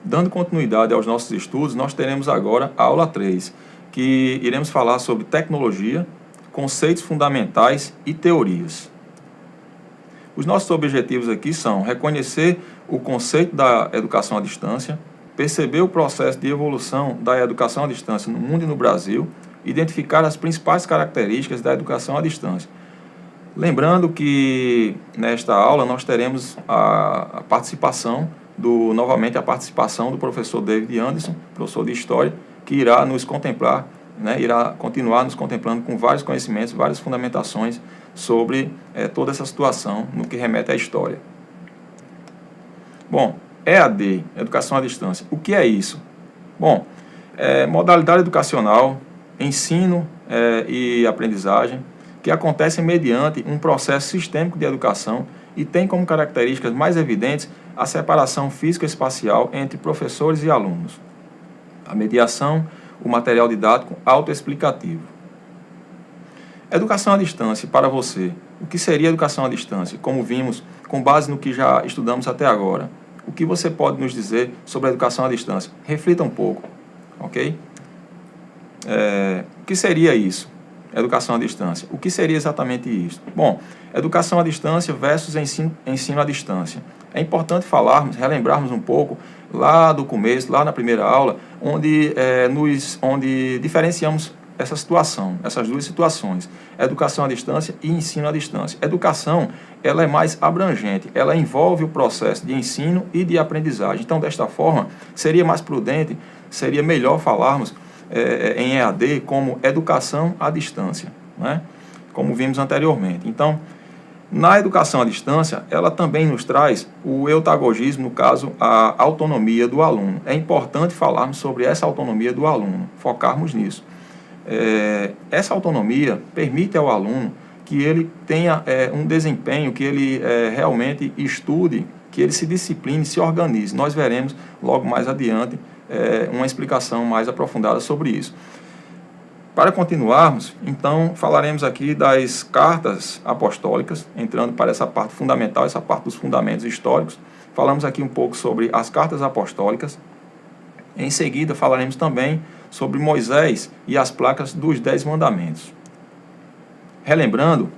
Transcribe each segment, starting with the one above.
Dando continuidade aos nossos estudos, nós teremos agora a aula 3, que iremos falar sobre tecnologia, conceitos fundamentais e teorias. Os nossos objetivos aqui são reconhecer o conceito da educação à distância, perceber o processo de evolução da educação à distância no mundo e no Brasil, identificar as principais características da educação à distância. Lembrando que nesta aula nós teremos a participação novamente a participação do professor David Anderson, professor de História, que irá nos contemplar, irá continuar nos contemplando com vários conhecimentos, várias fundamentações sobre toda essa situação no que remete à história. Bom, EAD, Educação à Distância, o que é isso? Bom, modalidade educacional, ensino e aprendizagem, que acontecem mediante um processo sistêmico de educação e tem como características mais evidentes a separação físico-espacial entre professores e alunos, a mediação, o material didático autoexplicativo. Educação à distância, para você, o que seria educação à distância? Como vimos, com base no que já estudamos até agora, o que você pode nos dizer sobre a educação à distância? Reflita um pouco, ok? O que seria isso? Educação à distância. O que seria exatamente isso? Bom, educação à distância versus ensino à distância. É importante relembrarmos um pouco lá do começo, lá na primeira aula, onde diferenciamos essa situação, essas duas situações, educação à distância e ensino à distância. Educação, ela é mais abrangente, ela envolve o processo de ensino e de aprendizagem. Então, desta forma, seria mais prudente, seria melhor falarmos em EAD como educação à distância, né? Como vimos anteriormente. Então, na educação à distância, ela também nos traz o eutagogismo, no caso, a autonomia do aluno. É importante falarmos sobre essa autonomia do aluno, focarmos nisso. Essa autonomia permite ao aluno que ele tenha um desempenho, que ele realmente estude, que ele se discipline, se organize. Nós veremos logo mais adiante uma explicação mais aprofundada sobre isso. Para continuarmos, então, falaremos aqui das cartas apostólicas, entrando para essa parte fundamental, essa parte dos fundamentos históricos. Falamos aqui um pouco sobre as cartas apostólicas. Em seguida, falaremos também sobre Moisés e as placas dos 10 mandamentos. Relembrando,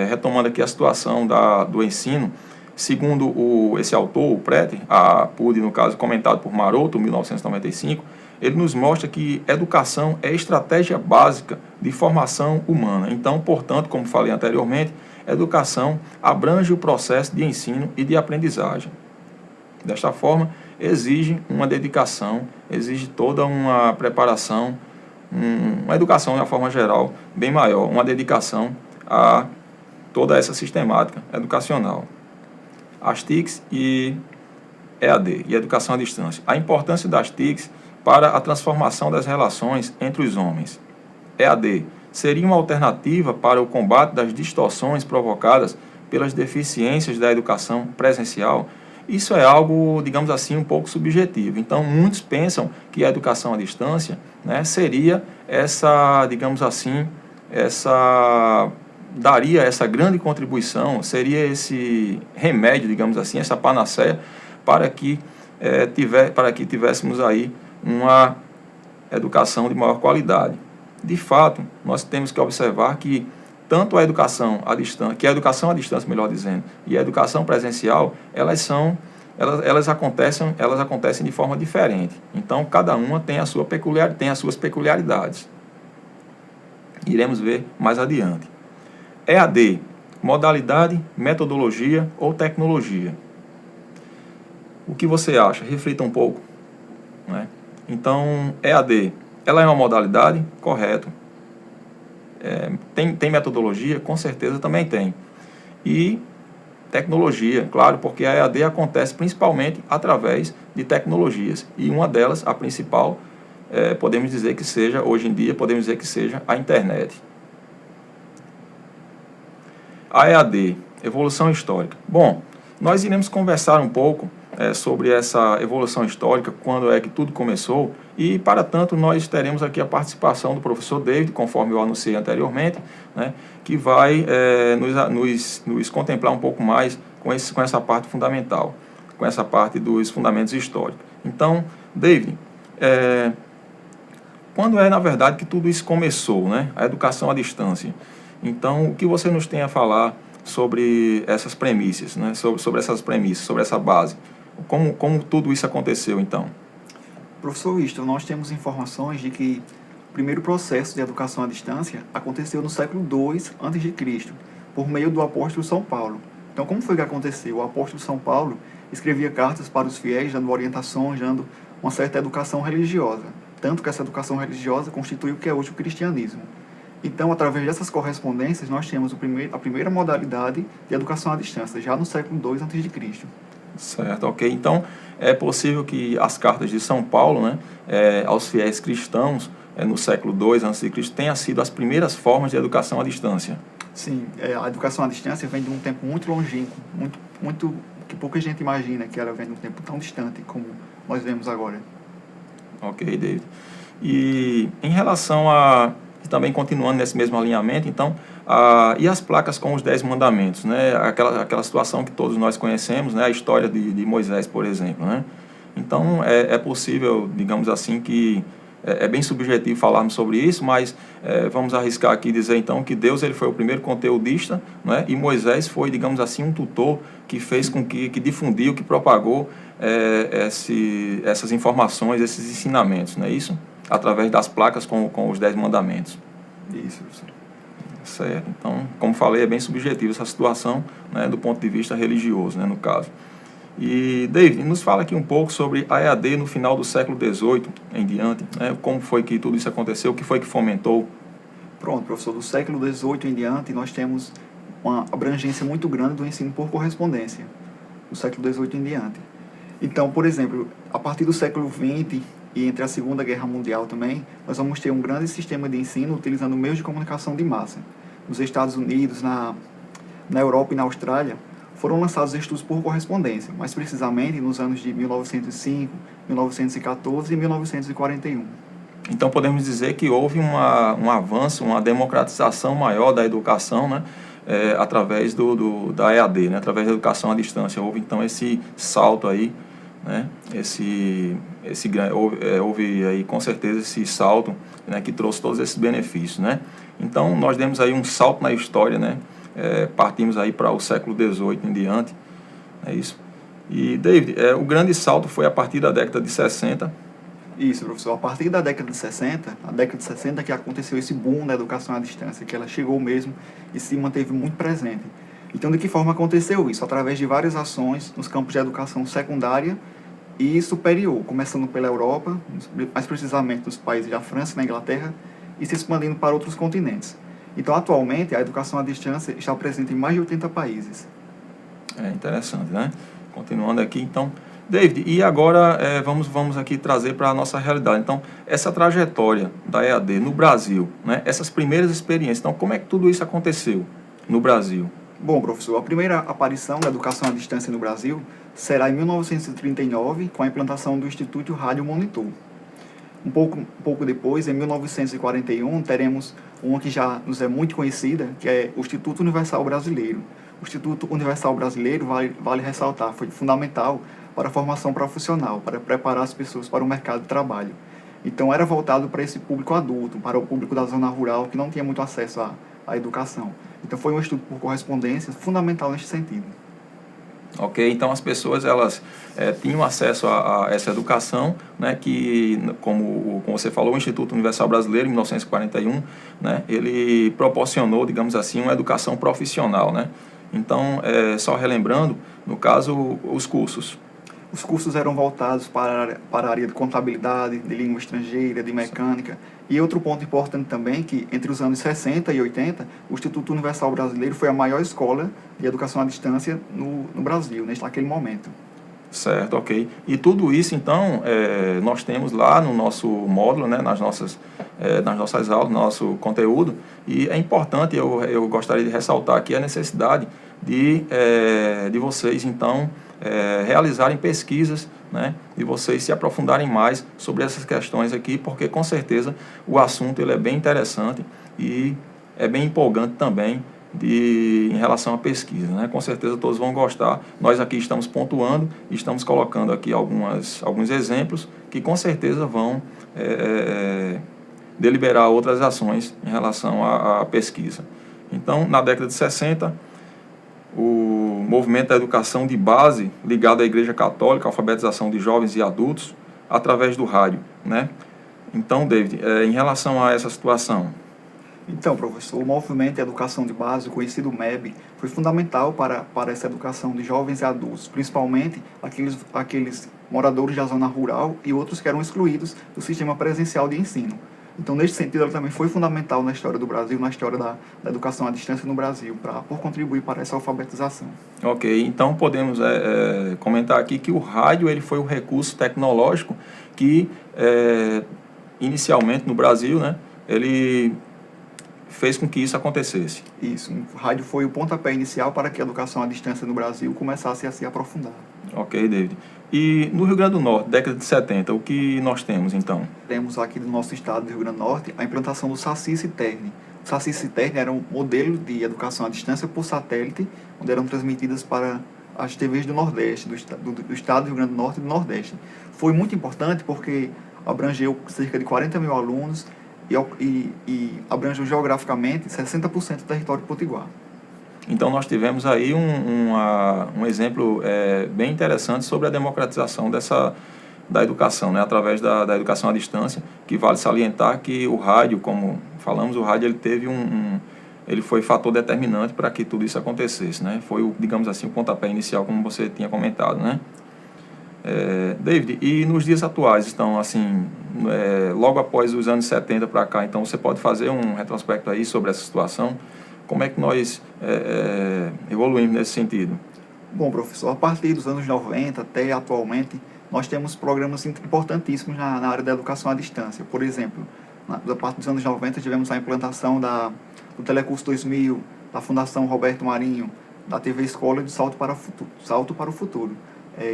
retomando aqui a situação do ensino, segundo esse autor, o Preter, a PUD, no caso, comentado por Maroto, 1995, ele nos mostra que educação é estratégia básica de formação humana. Então, portanto, como falei anteriormente, educação abrange o processo de ensino e de aprendizagem. Desta forma, exige uma dedicação, exige toda uma preparação, uma educação de uma forma geral bem maior, uma dedicação a toda essa sistemática educacional. As TICs e EAD, e educação à distância. A importância das TICs para a transformação das relações entre os homens. EAD seria uma alternativa para o combate das distorções provocadas pelas deficiências da educação presencial. Isso é algo, digamos assim, um pouco subjetivo. Então, muitos pensam que a educação à distância, seria essa, digamos assim, daria essa grande contribuição, seria esse remédio, digamos assim, essa panaceia para que tivéssemos aí uma educação de maior qualidade. De fato, nós temos que observar que tanto a educação à distância, melhor dizendo, e a educação presencial, elas acontecem de forma diferente. Então, cada uma tem as suas peculiaridades. Iremos ver mais adiante. EAD, modalidade, metodologia ou tecnologia. O que você acha? Reflita um pouco, né? Então, EAD, ela é uma modalidade? Correto. Tem metodologia? Com certeza também tem. E tecnologia, claro, porque a EAD acontece principalmente através de tecnologias. E uma delas, a principal, podemos dizer que seja, hoje em dia, podemos dizer que seja a internet. A EAD, evolução histórica. Bom, nós iremos conversar um pouco sobre essa evolução histórica, quando é que tudo começou, e para tanto nós teremos aqui a participação do professor David, conforme eu anunciei anteriormente, que vai nos contemplar um pouco mais com essa parte fundamental, com essa parte dos fundamentos históricos. Então, David, quando na verdade, que tudo isso começou, né? A educação à distância. Então, o que você nos tem a falar sobre essas premissas, né? Sobre essas premissas, sobre essa base? Como tudo isso aconteceu, então? Professor Winston, nós temos informações de que o primeiro processo de educação à distância aconteceu no século II a.C., por meio do apóstolo São Paulo. Então, como foi que aconteceu? O apóstolo São Paulo escrevia cartas para os fiéis, dando orientações, dando uma certa educação religiosa. Tanto que essa educação religiosa constitui o que é hoje o cristianismo. Então, através dessas correspondências, nós temos a primeira modalidade de educação à distância, já no século II a.C. Certo, ok. Então, é possível que as cartas de São Paulo, né, aos fiéis cristãos, no século II a.C., tenham sido as primeiras formas de educação à distância. Sim, a educação à distância vem de um tempo muito longínquo, muito que pouca gente imagina que ela vem de um tempo tão distante como nós vemos agora. Ok, David. E em relação a, também continuando nesse mesmo alinhamento, então, e as placas com os 10 mandamentos, né? Aquela situação que todos nós conhecemos, né? A história de Moisés, por exemplo, né? Então, é possível, digamos assim, que é bem subjetivo falarmos sobre isso, mas vamos arriscar aqui dizer então que Deus ele foi o primeiro conteudista, né? E Moisés foi, digamos assim, um tutor que fez com que difundiu, que propagou essas informações, esses ensinamentos, não é isso? Através das placas com os 10 mandamentos. Isso, professor. Certo. Então, como falei, é bem subjetivo essa situação, né, do ponto de vista religioso, né, no caso. E, David, nos fala aqui um pouco sobre a EAD no final do século XVIII em diante, né, como foi que tudo isso aconteceu, o que foi que fomentou? Pronto, professor, do século XVIII em diante, nós temos uma abrangência muito grande do ensino por correspondência, do século XVIII em diante. Então, por exemplo, a partir do século XX e entre a Segunda Guerra Mundial também, nós vamos ter um grande sistema de ensino utilizando meios de comunicação de massa. Nos Estados Unidos, na Europa e na Austrália, foram lançados estudos por correspondência, mais precisamente nos anos de 1905, 1914 e 1941. Então, podemos dizer que houve um avanço, uma democratização maior da educação, né, através da EAD, né, através da educação à distância. Houve, então, esse salto aí, né, houve aí, com certeza, esse salto, né, que trouxe todos esses benefícios, né. Então, nós demos aí um salto na história, né, partimos aí para o século XVIII em diante, é isso. E, David, o grande salto foi a partir da década de 60. Isso, professor. A partir da década de 60, a década de 60 que aconteceu esse boom da educação à distância, que ela chegou mesmo e se manteve muito presente. Então, de que forma aconteceu isso? Através de várias ações nos campos de educação secundária e superior, começando pela Europa, mais precisamente nos países da França e da Inglaterra, e se expandindo para outros continentes. Então, atualmente, a educação à distância está presente em mais de 80 países. É interessante, né? Continuando aqui, então, David, e agora vamos aqui trazer para a nossa realidade. Então, essa trajetória da EAD no Brasil, né? Essas primeiras experiências, então, como é que tudo isso aconteceu no Brasil? Bom, professor, a primeira aparição da educação à distância no Brasil será em 1939, com a implantação do Instituto Rádio Monitor. Um pouco depois, em 1941, teremos uma que já nos é muito conhecida, que é o Instituto Universal Brasileiro. O Instituto Universal Brasileiro, vale ressaltar, foi fundamental para a formação profissional, para preparar as pessoas para o mercado de trabalho. Então, era voltado para esse público adulto, para o público da zona rural, que não tinha muito acesso à educação. Então, foi um estudo por correspondência fundamental neste sentido. Ok, então as pessoas elas tinham acesso a essa educação, né, que, como você falou, o Instituto Universal Brasileiro, em 1941, né, ele proporcionou, digamos assim, uma educação profissional, né? Então, só relembrando, no caso, os cursos. Os cursos eram voltados para a área de contabilidade, de língua estrangeira, de mecânica. E outro ponto importante também, que entre os anos 60 e 80, o Instituto Universal Brasileiro foi a maior escola de educação à distância no Brasil, naquele momento. Certo, ok. E tudo isso, então, nós temos lá no nosso módulo, né, nas nossas aulas, no nosso conteúdo. E é importante, eu gostaria de ressaltar aqui a necessidade de vocês, então, realizarem pesquisas, né, de vocês se aprofundarem mais sobre essas questões aqui, porque com certeza o assunto ele é bem interessante e é bem empolgante também em relação à pesquisa, né? Com certeza todos vão gostar. Nós aqui estamos pontuando, estamos colocando aqui alguns exemplos que com certeza vão deliberar outras ações em relação à pesquisa. Então, na década de 60, o movimento da educação de base ligado à Igreja Católica, a alfabetização de jovens e adultos, através do rádio, né? Então, David, em relação a essa situação... Então, professor, o movimento de educação de base, conhecido MEB, foi fundamental para essa educação de jovens e adultos, principalmente aqueles moradores da zona rural e outros que eram excluídos do sistema presencial de ensino. Então, neste sentido, ela também foi fundamental na história do Brasil, na história da educação à distância no Brasil, por contribuir para essa alfabetização. Ok, então podemos comentar aqui que o rádio ele foi o recurso tecnológico que, inicialmente no Brasil, né, ele fez com que isso acontecesse. Isso, o rádio foi o pontapé inicial para que a educação à distância no Brasil começasse a se aprofundar. Ok, David. E no Rio Grande do Norte, década de 70, o que nós temos então? Temos aqui no nosso estado do Rio Grande do Norte a implantação do Saci Citerne. O Saci Citerne era um modelo de educação à distância por satélite, onde eram transmitidas para as TVs do Nordeste, do estado do Rio Grande do Norte e do Nordeste. Foi muito importante porque abrangeu cerca de 40 mil alunos e abrangeu geograficamente 60% do território potiguar. Então nós tivemos aí um exemplo bem interessante sobre a democratização da educação, né, através da educação à distância, que vale salientar que o rádio, como falamos, o rádio ele teve ele foi fator determinante para que tudo isso acontecesse, né? Foi, digamos assim, o pontapé inicial, como você tinha comentado, né? David, e nos dias atuais, então, assim, logo após os anos 70 para cá, então você pode fazer um retrospecto aí sobre essa situação? Como é que nós evoluímos nesse sentido? Bom, professor, a partir dos anos 90 até atualmente, nós temos programas importantíssimos na área da educação à distância. Por exemplo, a partir dos anos 90 tivemos a implantação do Telecurso 2000, da Fundação Roberto Marinho, da TV Escola e do Salto para o Futuro.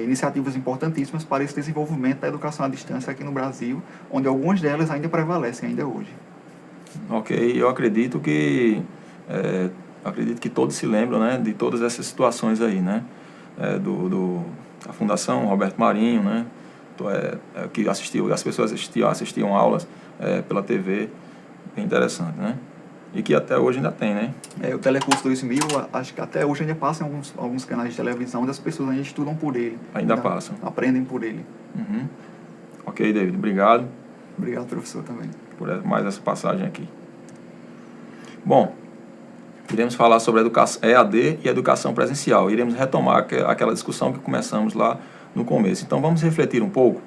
Iniciativas importantíssimas para esse desenvolvimento da educação à distância aqui no Brasil, onde algumas delas ainda prevalecem ainda hoje. Ok, eu acredito que todos se lembram, né, de todas essas situações aí, né, da Fundação Roberto Marinho, né, que as pessoas assistiam aulas pela TV, bem interessante, né, e que até hoje ainda tem, né. O Telecurso 2000, acho que até hoje ainda passa em alguns canais de televisão, onde as pessoas ainda estudam por ele. Ainda passam. Aprendem por ele. Uhum. Ok, David, obrigado. Obrigado, professor, também. Por mais essa passagem aqui. Bom, iremos falar sobre a educação EAD e educação presencial. Iremos retomar aquela discussão que começamos lá no começo. Então, vamos refletir um pouco.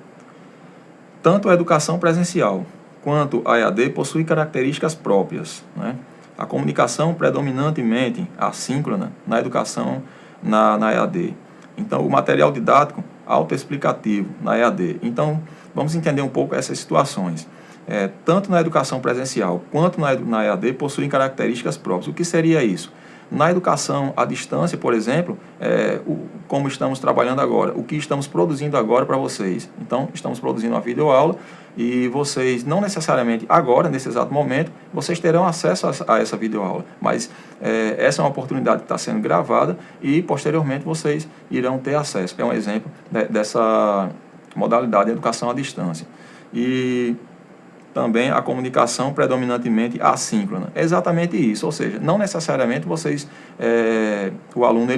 Tanto a educação presencial quanto a EAD possuem características próprias, né? A comunicação predominantemente assíncrona na educação na EAD. Então, o material didático autoexplicativo na EAD. Então, vamos entender um pouco essas situações. Tanto na educação presencial quanto na EAD possuem características próprias. O que seria isso? Na educação à distância, por exemplo, como estamos trabalhando agora, o que estamos produzindo agora para vocês. Então, estamos produzindo uma videoaula e vocês, não necessariamente agora, nesse exato momento, vocês terão acesso a essa videoaula. Mas essa é uma oportunidade que está sendo gravada e, posteriormente, vocês irão ter acesso. É um exemplo dessa modalidade de educação à distância. E também a comunicação predominantemente assíncrona. É exatamente isso, ou seja, não necessariamente o aluno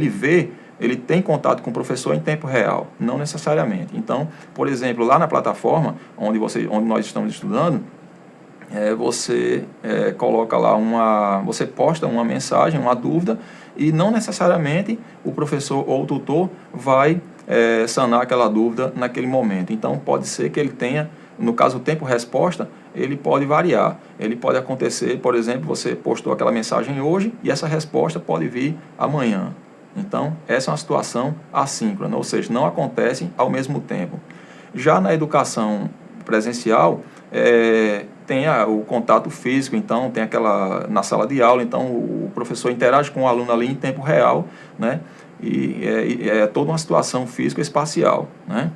ele tem contato com o professor em tempo real, não necessariamente. Então, por exemplo, lá na plataforma onde nós estamos estudando, você coloca lá você posta uma mensagem, uma dúvida, e não necessariamente o professor ou o tutor vai sanar aquela dúvida naquele momento. Então, pode ser que ele tenha, no caso, o tempo-resposta, ele pode variar. Ele pode acontecer, por exemplo, você postou aquela mensagem hoje e essa resposta pode vir amanhã. Então, essa é uma situação assíncrona, ou seja, não acontecem ao mesmo tempo. Já na educação presencial, tem o contato físico, então tem na sala de aula, então o professor interage com o aluno ali em tempo real, né? E é toda uma situação físico-espacial, né?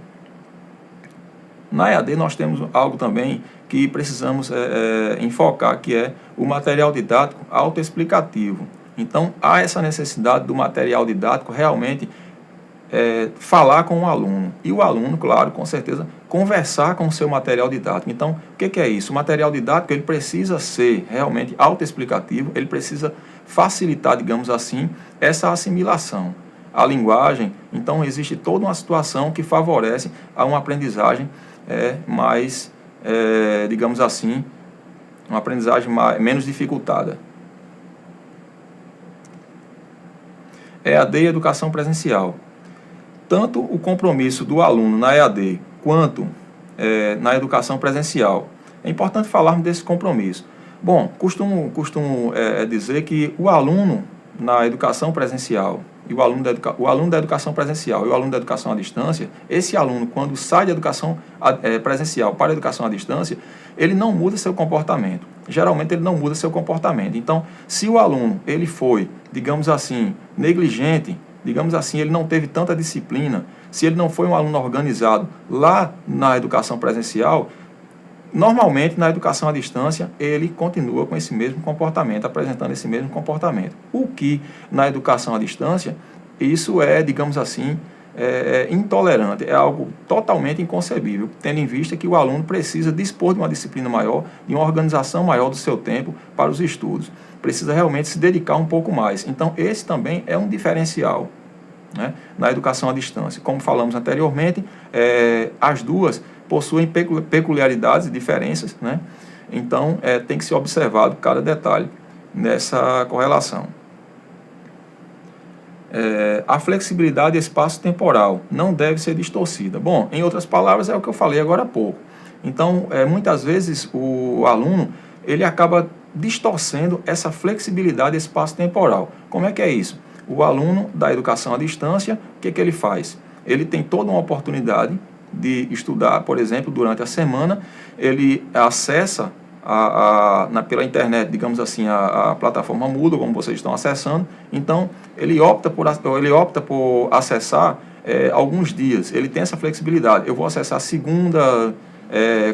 Na EAD nós temos algo também que precisamos enfocar, que é o material didático autoexplicativo. Então, há essa necessidade do material didático realmente falar com o aluno. E o aluno, claro, com certeza, conversar com o seu material didático. Então, o que é isso? O material didático ele precisa ser realmente autoexplicativo, ele precisa facilitar, digamos assim, essa assimilação. A linguagem, então, existe toda uma situação que favorece a uma aprendizagem mais, digamos assim, uma aprendizagem menos dificultada. EAD e educação presencial. Tanto o compromisso do aluno na EAD quanto na educação presencial. É importante falarmos desse compromisso. Bom, costumo dizer que o aluno na educação presencial e o aluno da educação presencial e o aluno da educação à distância, esse aluno, quando sai da educação presencial para a educação à distância, ele não muda seu comportamento. Geralmente ele não muda seu comportamento. Então, se o aluno ele foi, digamos assim, negligente, digamos assim, ele não teve tanta disciplina, se ele não foi um aluno organizado lá na educação presencial, normalmente na educação à distância ele continua com esse mesmo comportamento, apresentando esse mesmo comportamento. O que na educação à distância, isso é, digamos assim, intolerante, é algo totalmente inconcebível, tendo em vista que o aluno precisa dispor de uma disciplina maior, de uma organização maior do seu tempo para os estudos. Precisa realmente se dedicar um pouco mais. Então, esse também é um diferencial, né, na educação à distância. Como falamos anteriormente, as duas possuem peculiaridades e diferenças, né? Então, tem que ser observado cada detalhe nessa correlação. A flexibilidade espaço-temporal não deve ser distorcida. Bom, em outras palavras, é o que eu falei agora há pouco. Então, muitas vezes o aluno ele acaba distorcendo essa flexibilidade espaço-temporal. Como é que é isso? O aluno da educação à distância, o que ele faz? Ele tem toda uma oportunidade de estudar, por exemplo, durante a semana, ele acessa pela internet, digamos assim, a plataforma Moodle, como vocês estão acessando. Então, ele opta por acessar alguns dias. Ele tem essa flexibilidade. Eu vou acessar segunda,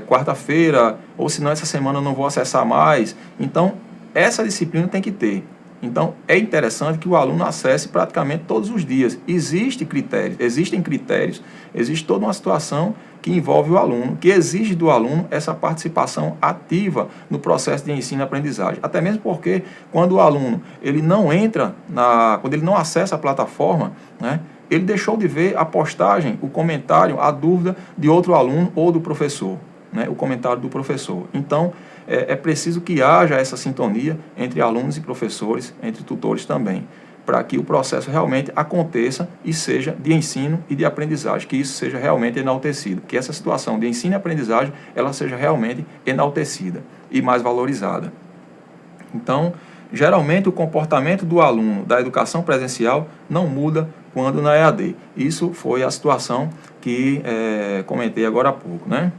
quarta-feira, ou senão essa semana eu não vou acessar mais. Então, essa disciplina tem que ter. Então, é interessante que o aluno acesse praticamente todos os dias. Existem critérios, existe toda uma situação que envolve o aluno, que exige do aluno essa participação ativa no processo de ensino e aprendizagem. Até mesmo porque, quando o aluno ele não entra, quando ele não acessa a plataforma, né, ele deixou de ver a postagem, o comentário, a dúvida de outro aluno ou do professor, né, o comentário do professor. Então, é preciso que haja essa sintonia entre alunos e professores, entre tutores também, para que o processo realmente aconteça e seja de ensino e de aprendizagem, que isso seja realmente enaltecido, que essa situação de ensino e aprendizagem, ela seja realmente enaltecida e mais valorizada. Então, geralmente o comportamento do aluno da educação presencial não muda quando na EAD. Isso foi a situação que comentei agora há pouco, né?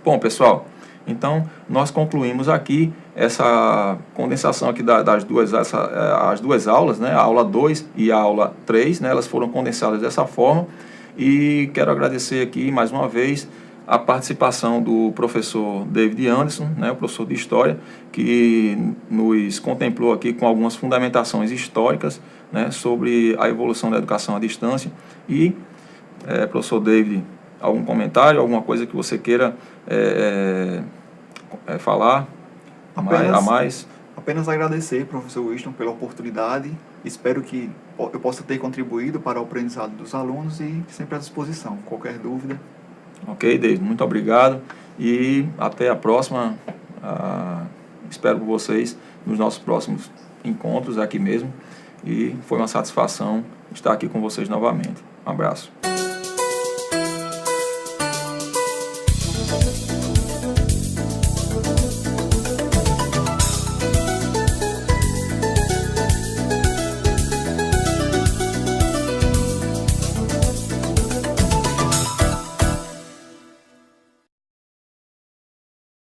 Bom, pessoal, então nós concluímos aqui essa condensação aqui das as duas aulas, né, a aula 2 e a aula 3, né, elas foram condensadas dessa forma, e quero agradecer aqui mais uma vez a participação do professor David Anderson, né, o professor de História, que nos contemplou aqui com algumas fundamentações históricas, né, sobre a evolução da educação à distância. E, professor David, algum comentário, alguma coisa que você queira falar a mais? Apenas agradecer, professor Wilson, pela oportunidade. Espero que eu possa ter contribuído para o aprendizado dos alunos e sempre à disposição. Qualquer dúvida. Ok, David, muito obrigado e até a próxima. Espero por vocês nos nossos próximos encontros aqui mesmo, e foi uma satisfação estar aqui com vocês novamente. Um abraço.